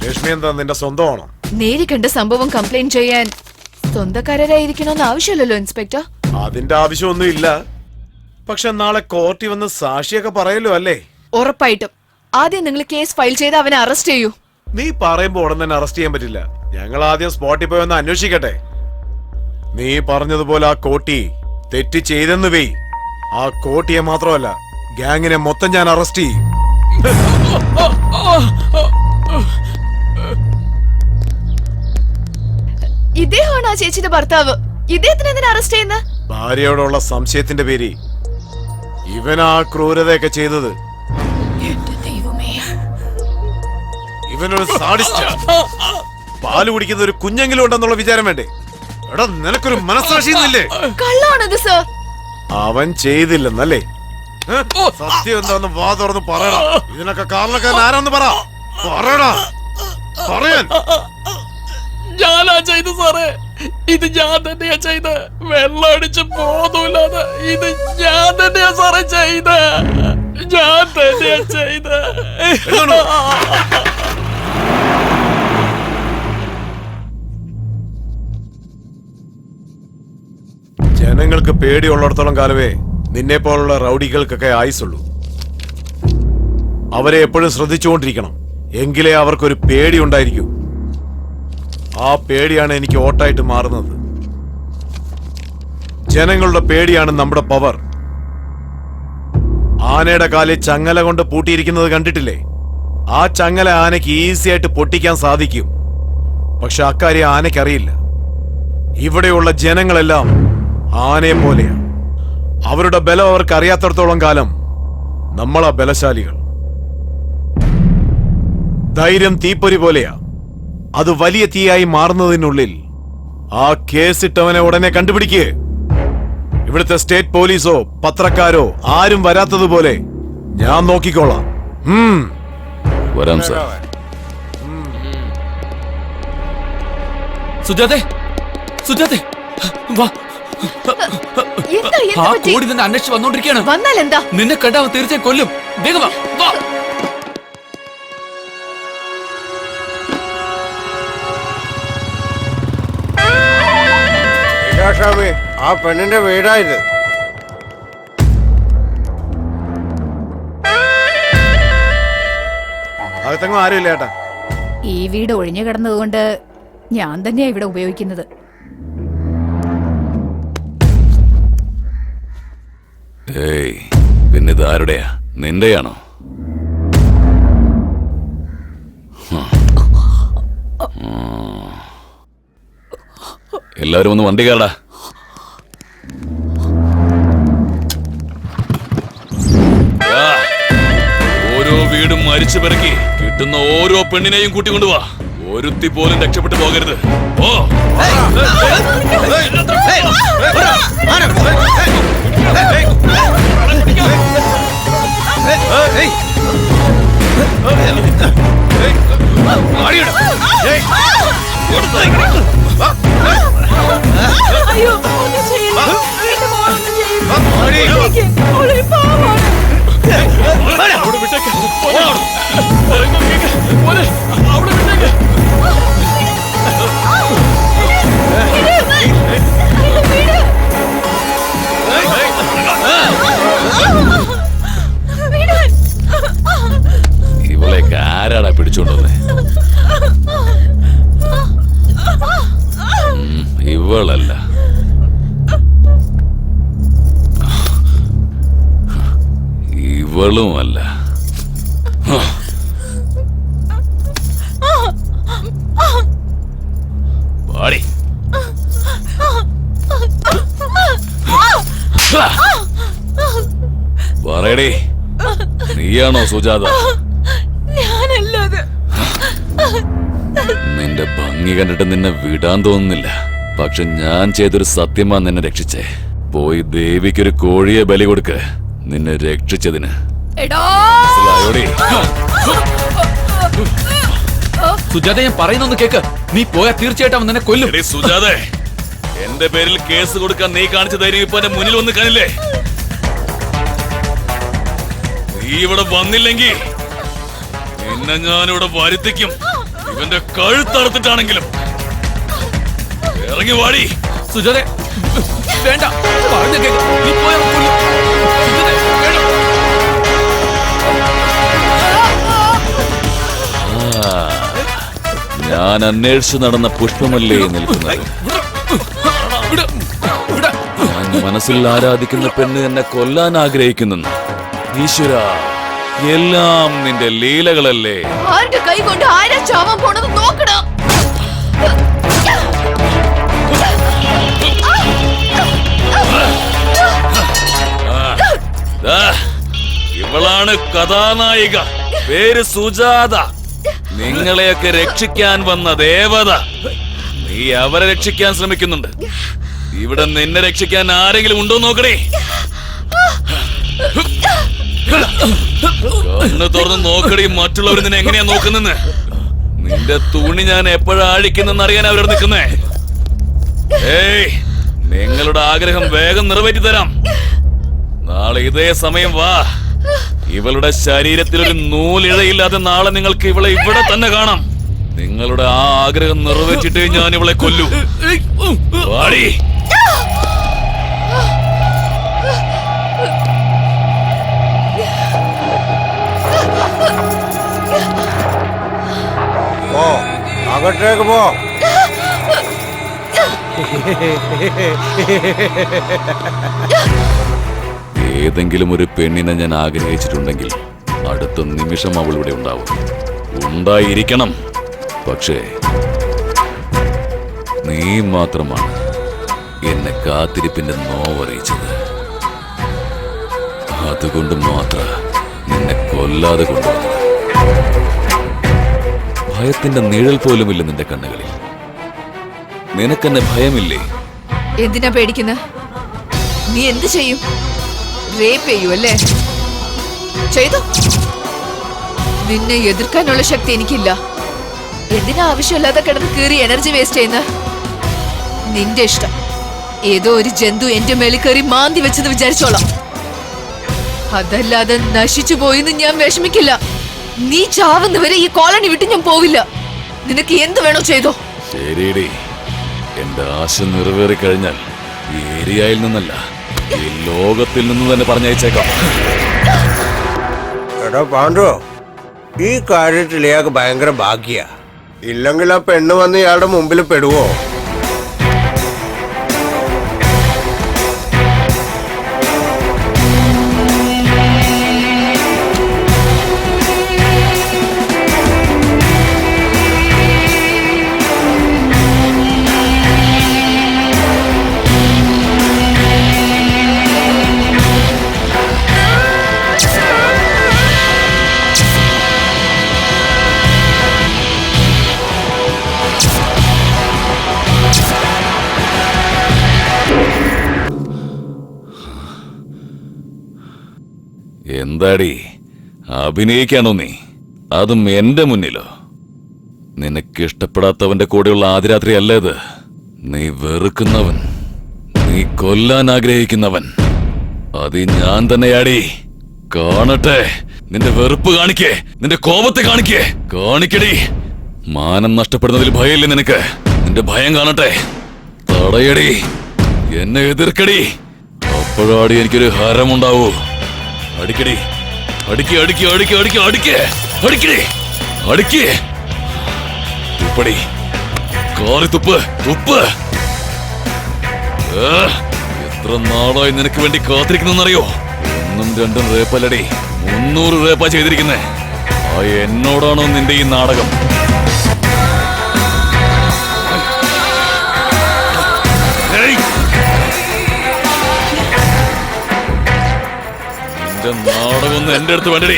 ലക്ഷ്മി എന്താ നിന്റെ സ്വന്തമാണോ? നേരി കണ്ട സംഭവം കംപ്ലൈന്റ് ചെയ്യാൻ സ്വന്തക്കാരായിരിക്കണമെന്ന് ആവശ്യമില്ലല്ലോ ഇൻസ്പെക്ടർ. അതിന്റെ ആവശ്യമൊന്നും ഇല്ല. പക്ഷെ നാളെ കോർട്ടിൽ വന്ന് സാക്ഷിയൊക്കെ പറയല്ലോ അല്ലേ? ഉറപ്പായിട്ടും. ആദ്യം നിങ്ങൾ കേസ് ഫയൽ ചെയ്ത് അവനെ അറസ്റ്റ് ചെയ്യൂ. നീ പറയുമ്പോ ഉടൻ തന്നെ അറസ്റ്റ് ചെയ്യാൻ പറ്റില്ല. ഞങ്ങൾ ആദ്യം സ്പോട്ടിൽ പോയി ഒന്ന് അന്വേഷിക്കട്ടെ. നീ പറഞ്ഞതുപോലെ ആ കോട്ടി തെറ്റ് ചെയ്തെന്ന് വെയ്. ആ കോട്ടിയെ മാത്രമല്ല, ഗ്യാങ്ങിനെ മൊത്തം ഞാൻ അറസ്റ്റ് ചെയ്യും. ഇദ്ദേഹമാണ് ആ ചേച്ചിയുടെ ഭർത്താവ്. ഇദ്ദേഹത്തിന് എന്തിനാ അറസ്റ്റ് ചെയ്യുന്നത്? ഭാര്യയോടുള്ള സംശയത്തിന്റെ പേര് ഇവൻ ആ ക്രൂരതയൊക്കെ ചെയ്തത്. ഇവനൊരു സാഡിസ്റ്റ്. പാല് കുടിക്കുന്ന ഒരു കുഞ്ഞെങ്കിലും ഉണ്ടെന്നുള്ള വിചാരം വേണ്ടേ? എടാ, നിനക്കൊരു മനസ്സാക്ഷിന്നില്ലേ? കള്ളാണത് സർ. അവൻ ചെയ്തില്ലെന്നല്ലേ? സത്യം എന്താന്ന് വാ തുറന്ന് പറയടാ. ഇതിനൊക്കെ കാരണക്കാരൻ ആരാന്ന് പറയടാ. പറയാൻ ഞാനാ ചെയ്ത് സാറേ. ഇത് ഞാൻ തന്നെയാ ചെയ്ത്. വെള്ളം അടിച്ച് ബോധമില്ലാതെ ഇത് ഞാൻ തന്നെയാ സാറേ ചെയ്ത്. ഞാൻ തന്നെയാ ചെയ്ത്. ജനങ്ങൾക്ക് പേടിയുള്ളിടത്തോളം കാലമേ നിന്നെ പോലുള്ള റൗഡികൾക്കൊക്കെ ആയുസുള്ളൂ. അവരെ എപ്പോഴും ശ്രദ്ധിച്ചുകൊണ്ടിരിക്കണം. എങ്കിലേ അവർക്കൊരു പേടി ഉണ്ടായിരിക്കൂ. ആ പേടിയാണ് എനിക്ക് ഓട്ടായിട്ട് മാറുന്നത്. ജനങ്ങളുടെ പേടിയാണ് നമ്മുടെ പവർ. ആനയുടെ കാലിൽ ചങ്ങല കൊണ്ട് പൂട്ടിയിരിക്കുന്നത് കണ്ടിട്ടില്ലേ? ആ ചങ്ങല ആനയ്ക്ക് ഈസി ആയിട്ട് പൊട്ടിക്കാൻ സാധിക്കും. പക്ഷെ അക്കാര്യം ആനയ്ക്കറിയില്ല. ഇവിടെയുള്ള ജനങ്ങളെല്ലാം ആനയെ പോലെയാ. അവരുടെ ബലം അവർക്ക് അറിയാത്തടത്തോളം കാലം നമ്മളാ ബലശാലികൾ. ധൈര്യം തീപ്പൊരി പോലെയാ. അത് വലിയ തീയായി മാറുന്നതിനുള്ളിൽ ആ കേസിട്ടവനെ ഉടനെ കണ്ടുപിടിക്കേ. ഇവിടുത്തെ സ്റ്റേറ്റ് പോലീസോ പത്രക്കാരോ ആരും വരാത്തതുപോലെ ഞാൻ നോക്കിക്കോളാം. വരാം സാർ. സുജാതെ, സുജാതെ, വാ. ആ കോടി തന്നെ അന്വേഷിച്ച് വന്നോണ്ടിരിക്കുകയാണ്. വന്നാൽ എന്താ? നിന്നെ കണ്ടാ അവൻ തീർച്ചയായും കൊല്ലും. വേഗം വാ, വാ. ആ പെണ്ണിന്റെ വീടായത്. അകത്തെങ്ങും ആരുമില്ല ഏട്ടാ. ഈ വീട് ഒഴിഞ്ഞു കിടന്നതുകൊണ്ട് ഞാൻ തന്നെയാ ഇവിടെ ഉപയോഗിക്കുന്നത്. ഏയ്, പിന്നെ ഇത് ആരുടെയാ? നിന്റെയാണോ? എല്ലാവരും ഒന്ന് വണ്ടി കയറടാ. ഓരോ വീടും മരിച്ചു പിറക്കി കിട്ടുന്ന ഓരോ പെണ്ണിനെയും കൂട്ടിക്കൊണ്ടുവാ. ഒരുത്തി പോലും രക്ഷപ്പെട്ടു പോകരുത്. ഓ അയ്യോ, ഒന്നും ചെയ്യില്ല. എന്റെ മോളൊന്നും ചെയ്യില്ല. അവളൊരു പാവമാണ്. ഇവളെയൊക്കെ ആരാടാ പിടിച്ചോണ്ടോന്നെ? ഇവളല്ല. ഇവളുമല്ല. പാടി. പറയടേ, നീയാണോ സുജാത? ഞാനല്ലാതെ. നിന്റെ ഭംഗി കണ്ടിട്ട് നിന്നെ വിടാൻ തോന്നുന്നില്ല. പക്ഷെ ഞാൻ ചെയ്തൊരു സത്യമാ നിന്നെ രക്ഷിച്ചേ. പോയി ദേവിക്കൊരു കോഴിയെ ബലി കൊടുക്ക്, നിന്നെ രക്ഷിച്ചതിന്. സുജാത, ഞാൻ പറയുന്നൊന്ന് കേക്ക്. നീ പോയാ തീർച്ചയായിട്ടും അവൻ നിന്നെ കൊല്ലും. സുജാതെ, എന്റെ പേരിൽ കേസ് കൊടുക്കാൻ നീ കാണിച്ച ധൈര്യം ഇപ്പൊ എന്റെ മുന്നിൽ ഒന്ന് കാണില്ലേ? നീ ഇവിടെ വന്നില്ലെങ്കിൽ നിന്നെ ഞാനിവിടെ വരുത്തിക്കും. ഇവന്റെ കഴുത്തറുത്തിട്ടാണെങ്കിലും ഇറങ്ങി വാടി. സുജാതെ വേണ്ട, പറഞ്ഞ കേക്ക്. നീ പോയാൽ കൊല്ലും. സുജാതെ, വേണ്ട. ഞാൻ അന്വേഷിച്ചു നടന്ന പുഷ്പമല്ലേ നിൽക്കുന്നത്. വിട്, വിട്. ഞാൻ മനസ്സിൽ ആരാധിക്കുന്ന പെണ്ണ് എന്നെ കൊല്ലാൻ ആഗ്രഹിക്കുന്നു. ഈശ്വര, എല്ലാം നിന്റെ ലീലകളല്ലേ. ആരുടെ കൈ കൊണ്ട് ആരാ ചാവാൻ പോണെന്ന് നോക്കണം. ദാ, ഇവളാണ് കഥാനായിക. പേര് സുജാത. നിങ്ങളെയൊക്കെ രക്ഷിക്കാൻ വന്ന ദേവത. നീ അവരെ രക്ഷിക്കാൻ ശ്രമിക്കുന്നുണ്ട്. ഇവിടെ നിന്നെ രക്ഷിക്കാൻ ആരെങ്കിലും ഉണ്ടോ നോക്കണേ. കണ്ണ് തുറന്ന് നോക്കടി, മറ്റുള്ളവർ നിന്നെ എങ്ങനെയാ നോക്കുന്നെന്ന്. നിന്റെ തുണി ഞാൻ എപ്പോഴാ അഴിക്കുന്നെന്ന് അറിയാൻ അവരോട് നിൽക്കുന്നേ. ഏയ്, നിങ്ങളുടെ ആഗ്രഹം വേഗം നിറവേറ്റി തരാം. നാളെ ഇതേ സമയം വാ. ഇവളുടെ ശരീരത്തിൽ ഒരു നൂലിഴയില്ലാതെ നാളെ നിങ്ങൾക്ക് ഇവളെ ഇവിടെ തന്നെ കാണാം. നിങ്ങളുടെ ആ ആഗ്രഹം നിറവേറ്റിട്ടേ ഞാൻ ഇവളെ കൊല്ലൂ. വാടി. പോ, അകത്തേക്ക് പോ. ഏതെങ്കിലും ഒരു പെണ്ണിനെ ഞാൻ ആഗ്രഹിച്ചിട്ടുണ്ടെങ്കിൽ അടുത്ത നിമിഷം അവൾ ഇവിടെ ഉണ്ടാവും. ഉണ്ടായിരിക്കണം. പക്ഷേ നീ മാത്രമാണ് എന്നെ കാത്തിരിപ്പിന്റെ നോവറിയിച്ചത്. അതുകൊണ്ട് മാത്രം നിന്നെ കൊല്ലാതെ കൊണ്ടുവന്നത്. ഭയത്തിന്റെ നിഴൽ പോലുമില്ല നിന്റെ കണ്ണുകളിൽ. നിനക്കെന്നെ ഭയമില്ലേ? എന്തിനാ പേടിക്കുന്ന? നീ എന്ത് ചെയ്യും? റേപ്പ് ചെയ്യൂ അല്ലേ? ചെയ്തോ. നിന്നെ എതിർക്കാനുള്ള ശക്തി എനിക്കില്ല. എന്തിനാ ആവശ്യമില്ലാതെ കിടന്ന് കീറി എനർജി വേസ്റ്റ് ചെയ്യുന്ന? നിന്റെ ഇഷ്ടം. ഏതോ ഒരു ജന്തു എന്റെ മേളിൽ കയറി മാന്തി വെച്ചെന്ന് വിചാരിച്ചോളാം. അതല്ലാതെ നശിച്ചു പോയിന്ന് ഞാൻ വിഷമിക്കില്ല. നീ ചാവുന്നവരെ ഈ കോളനി വിട്ട് ഞാൻ പോവില്ല. നിനക്ക് എന്ത് വേണോ ചെയ്തോ. ശരിയടി, എന്റെ ആശ നിറവേറി കഴിഞ്ഞാൽ ഈ ഏരിയയിൽ നിന്നല്ല, ഈ ലോകത്തിൽ നിന്ന് തന്നെ പറഞ്ഞയച്ചേക്കാം. എടാ പാണ്ഡു, ഈ കാര്യത്തിൽ ഇയാൾക്ക് ഭയങ്കര ഭാഗ്യ. ഇല്ലെങ്കിൽ ആ പെണ്ണ് വന്ന് ഇയാളുടെ മുമ്പിൽ പെടുവോ? എന്താടി, അഭിനയിക്കാണോ നീ? അതും എന്റെ മുന്നിലോ? നിനക്കിഷ്ടപ്പെടാത്തവന്റെ കൂടെയുള്ള ആദ്യരാത്രി അല്ലേ ഇത്? നീ വെറുക്കുന്നവൻ, നീ കൊല്ലാൻ ആഗ്രഹിക്കുന്നവൻ, അത് ഞാൻ തന്നെയാടി. കാണട്ടെ, നിന്റെ വെറുപ്പ് കാണിക്കേ, നിന്റെ കോപത്തെ കാണിക്കേ. കാണിക്കടി. മാനം നഷ്ടപ്പെടുന്നതിൽ ഭയമില്ലേ നിനക്ക്? നിന്റെ ഭയം കാണട്ടെ. തടയടി, എന്നെ എതിർക്കടി. അപ്പോഴാടി എനിക്കൊരു ഹരമുണ്ടാവൂ. അടിക്കടി, അടിക്ക് അടിക്ക് അടിക്ക് അടിക്ക് അടിക്ക് അടിക്കടി, അടിക്ക്. തുപ്പടി, കാറി തുപ്പ്, തുപ്പ്. എത്ര നാളായി നിനക്ക് വേണ്ടി കാത്തിരിക്കുന്നറിയോ? 1ഉം 2ഉം റേപ്പല്ലടി, 300 റേപ്പാ ചെയ്തിരിക്കുന്നേ. ആ എന്നോടാണോ നിന്റെ ഈ നാടകം? നാടകമൊന്നും എന്റെ അടുത്ത് വേണ്ടടി.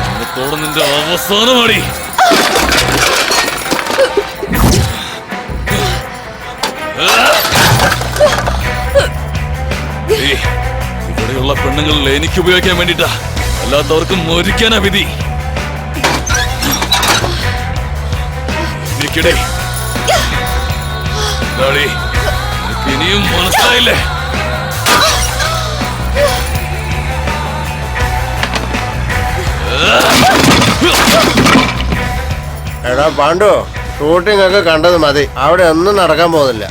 ഇന്നത്തോടെ നിന്റെ അവസാനമാടി. ഇവിടെയുള്ള പെണ്ണുങ്ങളിൽ എനിക്ക് ഉപയോഗിക്കാൻ വേണ്ടിട്ടാ, അല്ലാത്തവർക്ക് മരിക്കാനാ വിധി. എനിക്കിടെ എനിക്ക് ഇനിയും മനസ്സിലായില്ലേ? എടാ പാണ്ഡു, ഷൂട്ടിംഗ് ഒക്കെ കണ്ടത് മതി. അവിടെ ഒന്നും നടക്കാൻ പോകുന്നില്ല.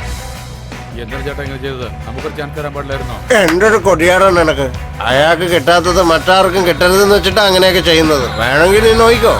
എന്താണ് ചേട്ടാ ഇങ്ങനെ ചെയ്തത്? നമുക്കൊരു ചാൻസ് തരാൻ പാടില്ലായിരുന്നോ? എന്റെ ഒരു കൊടിയാറാണ് എനക്ക്. അയാൾക്ക് കിട്ടാത്തത് മറ്റാർക്കും കിട്ടരുതെന്ന് വെച്ചിട്ട് അങ്ങനെയൊക്കെ ചെയ്യുന്നത്. വേണമെങ്കിൽ നീ നോക്കിക്കോ.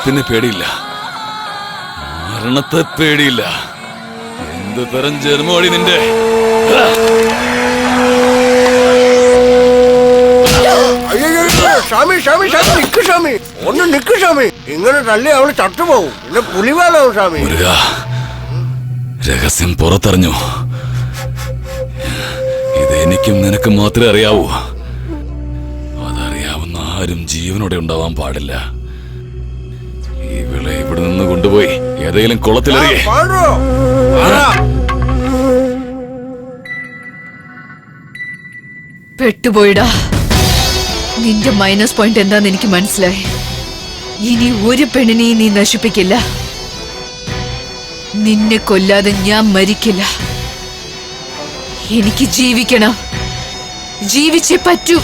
പിന്നെ പേടിയില്ല, മരണത്തെ പേടിയില്ല. എന്ത് തരം ജന്മോടി നിന്റെ? ഷാമി ഷാമി ഷാമി നിക്ക് ഷാമി, ഒന്ന് നിക്ക് ഷാമി. ഇങ്ങനെ തള്ളി അവള് ചത്തുപോകും. പിന്നെ പുലിവാലാവും ഷാമി. മുരുക, രഹസ്യം പുറത്തറിഞ്ഞു. ഇത് എനിക്കും നിനക്ക് മാത്രമേ അറിയാവൂ. അതറിയാവുന്ന ആരും ജീവനോടെ ഉണ്ടാവാൻ പാടില്ല. ഇവളെ ഇവിടെ നിന്ന് കൊണ്ടുപോയി ഏതെങ്കിലും കുളത്തിലെറിയേ. പാണ്ഡു, പെട്ടുപോയിടാ. നിന്റെ മൈനസ് പോയിന്റ് എന്താന്ന് എനിക്ക് മനസ്സിലായി. ഇനി ഒരു പെണ്ണിനെയും നീ നശിപ്പിക്കില്ല. നിന്നെ കൊല്ലാതെ ഞാൻ മരിക്കില്ല. എനിക്ക് ജീവിക്കണം, ജീവിച്ചേ പറ്റൂ.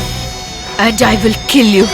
And I will kill you.